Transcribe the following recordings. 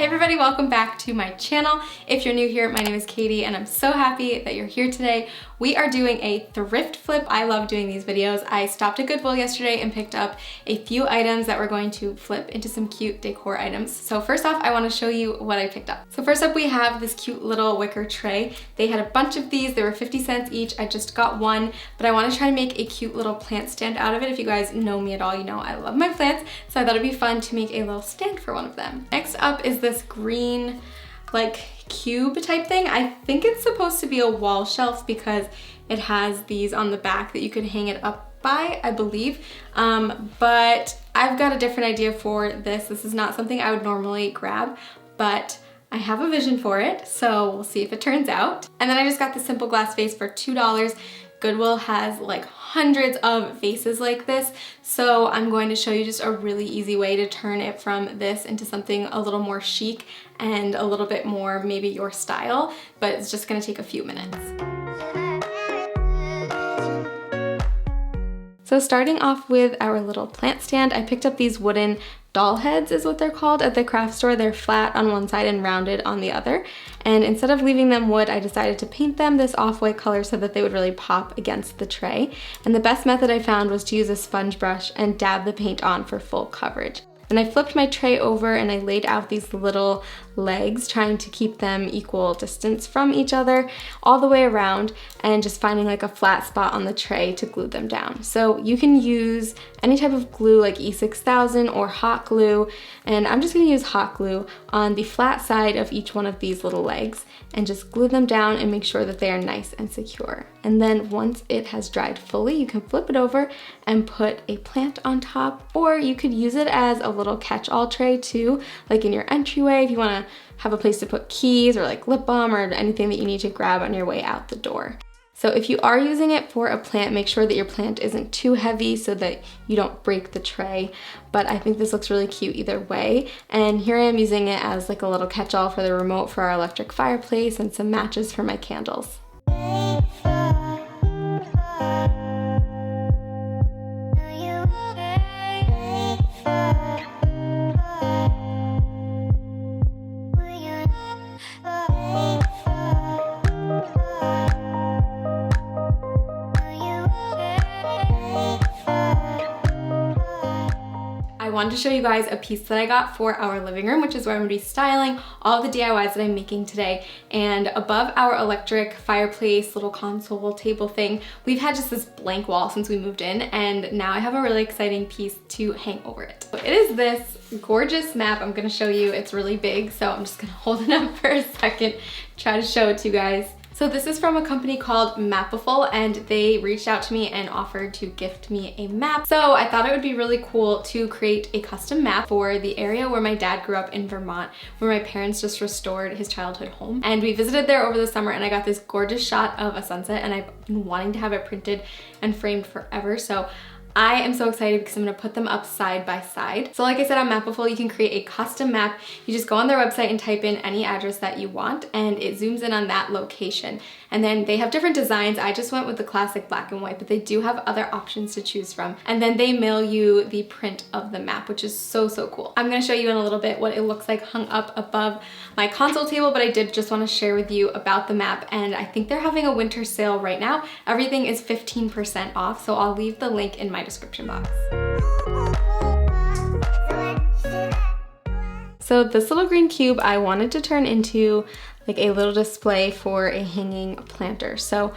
everybody, welcome back to my channel. If you're new here, my name is Katie and I'm so happy that you're here today. We are doing a thrift flip. I love doing these videos. I stopped at Goodwill yesterday and picked up a few items that we're going to flip into some cute decor items. So first off, I want to show you what I picked up. So first up, we have this cute little wicker tray. They had a bunch of these. They were 50 cents each. I just got one, but I want to try to make a cute little plant stand out of it. If you guys know me at all, you know I love my plants, so I thought it'd be fun to make a little stand for one of them. Next up is this green like cube type thing. I think it's supposed to be a wall shelf because it has these on the back that you could hang it up by, I believe. But I've got a different idea for this. This is not something I would normally grab, but I have a vision for it, so we'll see if it turns out. And then I just got the simple glass vase for $2. Goodwill has like hundreds of vases like this, so I'm going to show you just a really easy way to turn it from this into something a little more chic and a little bit more maybe your style, but it's just gonna take a few minutes. So starting off with our little plant stand, I picked up these wooden doll heads is what they're called at the craft store. They're flat on one side and rounded on the other. And instead of leaving them wood, I decided to paint them this off-white color so that they would really pop against the tray. And the best method I found was to use a sponge brush and dab the paint on for full coverage. Then I flipped my tray over and I laid out these little legs, trying to keep them equal distance from each other all the way around, and just finding like a flat spot on the tray to glue them down. So you can use any type of glue like E6000 or hot glue, and I'm just gonna use hot glue on the flat side of each one of these little legs and just glue them down and make sure that they are nice and secure. And then once it has dried fully, you can flip it over and put a plant on top, or you could use it as a little catch-all tray too, like in your entryway if you want to have a place to put keys or like lip balm or anything that you need to grab on your way out the door. So if you are using it for a plant, make sure that your plant isn't too heavy so that you don't break the tray. But I think this looks really cute either way. And here I am using it as like a little catch-all for the remote for our electric fireplace and some matches for my candles. I wanted to show you guys a piece that I got for our living room, which is where I'm gonna be styling all the DIYs that I'm making today. And above our electric fireplace, little console table thing, we've had just this blank wall since we moved in, and now I have a really exciting piece to hang over it. So it is this gorgeous map. I'm gonna show you, it's really big, so I'm just gonna hold it up for a second, try to show it to you guys. So this is from a company called Mapiful, and they reached out to me and offered to gift me a map. So I thought it would be really cool to create a custom map for the area where my dad grew up in Vermont, where my parents just restored his childhood home. And we visited there over the summer, and I got this gorgeous shot of a sunset, and I've been wanting to have it printed and framed forever. So I am so excited because I'm gonna put them up side by side. So like I said, on Mapiful, you can create a custom map. You just go on their website and type in any address that you want, and it zooms in on that location. And then they have different designs. I just went with the classic black and white, but they do have other options to choose from. And then they mail you the print of the map, which is so, so cool. I'm gonna show you in a little bit what it looks like hung up above my console table, but I did just wanna share with you about the map, and I think they're having a winter sale right now. Everything is 15% off, so I'll leave the link in my description box. So this little green cube I wanted to turn into like a little display for a hanging planter. So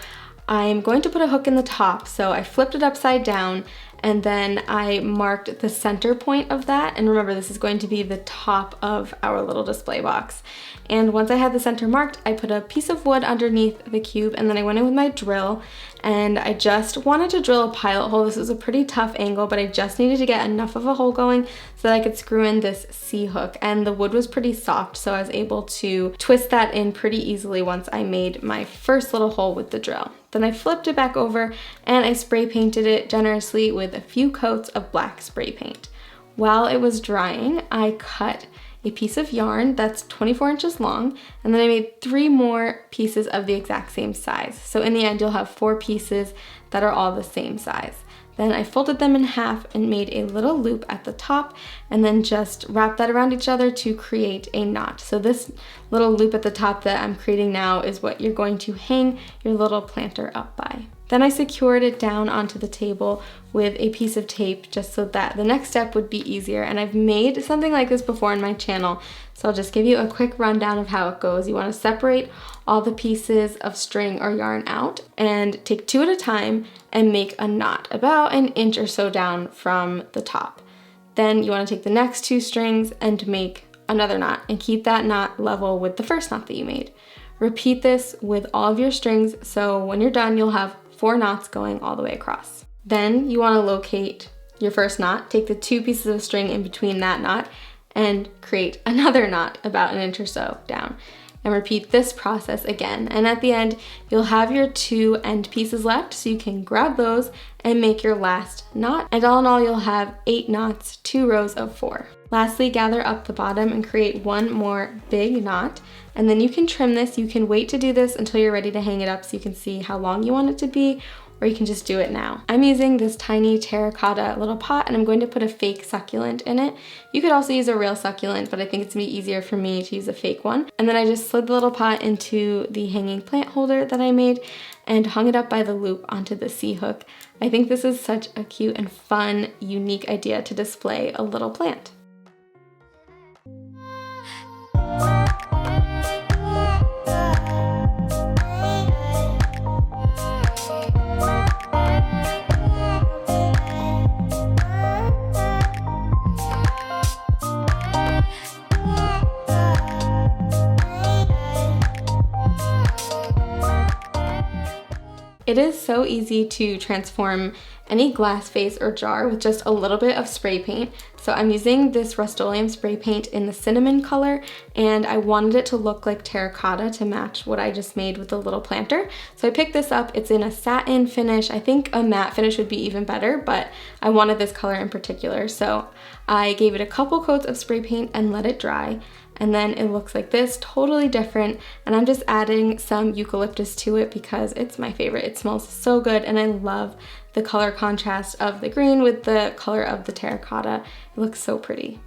I'm going to put a hook in the top. So I flipped it upside down, and then I marked the center point of that. And remember, this is going to be the top of our little display box. And once I had the center marked, I put a piece of wood underneath the cube, and then I went in with my drill, and I just wanted to drill a pilot hole. This was a pretty tough angle, but I just needed to get enough of a hole going so that I could screw in this C-hook. And the wood was pretty soft, so I was able to twist that in pretty easily once I made my first little hole with the drill. Then I flipped it back over and I spray painted it generously with a few coats of black spray paint. While it was drying, I cut a piece of yarn that's 24 inches long, and then I made 3 more pieces of the exact same size. So in the end, you'll have 4 pieces that are all the same size. Then I folded them in half and made a little loop at the top, and then just wrapped that around each other to create a knot. So this little loop at the top that I'm creating now is what you're going to hang your little planter up by. Then I secured it down onto the table with a piece of tape just so that the next step would be easier. And I've made something like this before on my channel, so I'll just give you a quick rundown of how it goes. You want to separate all the pieces of string or yarn out and take 2 at a time and make a knot about an inch or so down from the top. Then you want to take the next 2 strings and make another knot and keep that knot level with the first knot that you made. Repeat this with all of your strings, so when you're done you'll have 4 knots going all the way across. Then you want to locate your first knot, take the 2 pieces of string in between that knot and create another knot about an inch or so down. And repeat this process again. And at the end, you'll have your 2 end pieces left, so you can grab those and make your last knot. And all in all, you'll have 8 knots, 2 rows of 4. Lastly, gather up the bottom and create 1 more big knot. And then you can trim this. You can wait to do this until you're ready to hang it up so you can see how long you want it to be, or you can just do it now. I'm using this tiny terracotta little pot and I'm going to put a fake succulent in it. You could also use a real succulent, but I think it's gonna be easier for me to use a fake one. And then I just slid the little pot into the hanging plant holder that I made and hung it up by the loop onto the C-hook. I think this is such a cute and fun, unique idea to display a little plant. It is so easy to transform any glass vase or jar with just a little bit of spray paint. So I'm using this Rust-Oleum spray paint in the cinnamon color, and I wanted it to look like terracotta to match what I just made with the little planter. So I picked this up. It's in a satin finish. I think a matte finish would be even better, but I wanted this color in particular. So I gave it a couple coats of spray paint and let it dry. And then it looks like this, totally different. And I'm just adding some eucalyptus to it because it's my favorite. It smells so good and I love the color contrast of the green with the color of the terracotta. It looks so pretty.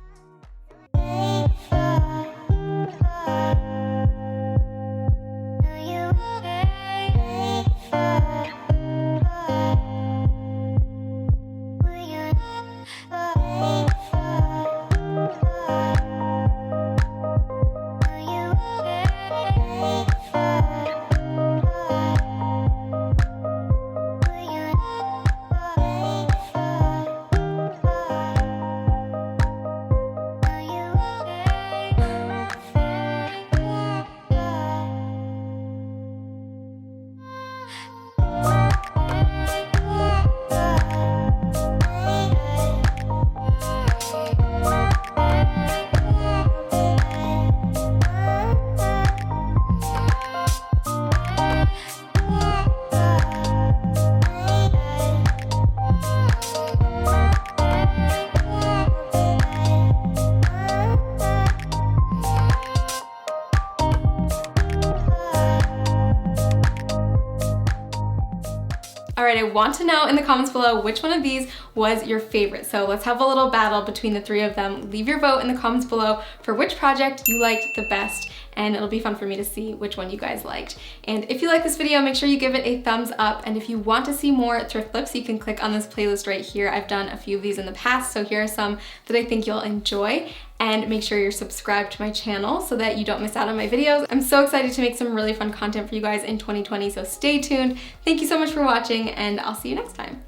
All right, I want to know in the comments below which one of these was your favorite. So let's have a little battle between the 3 of them. Leave your vote in the comments below for which project you liked the best, and it'll be fun for me to see which one you guys liked. And if you like this video, make sure you give it a thumbs up. And if you want to see more thrift flips, you can click on this playlist right here. I've done a few of these in the past, so here are some that I think you'll enjoy. And make sure you're subscribed to my channel so that you don't miss out on my videos. I'm so excited to make some really fun content for you guys in 2020, so stay tuned. Thank you so much for watching, and I'll see you next time.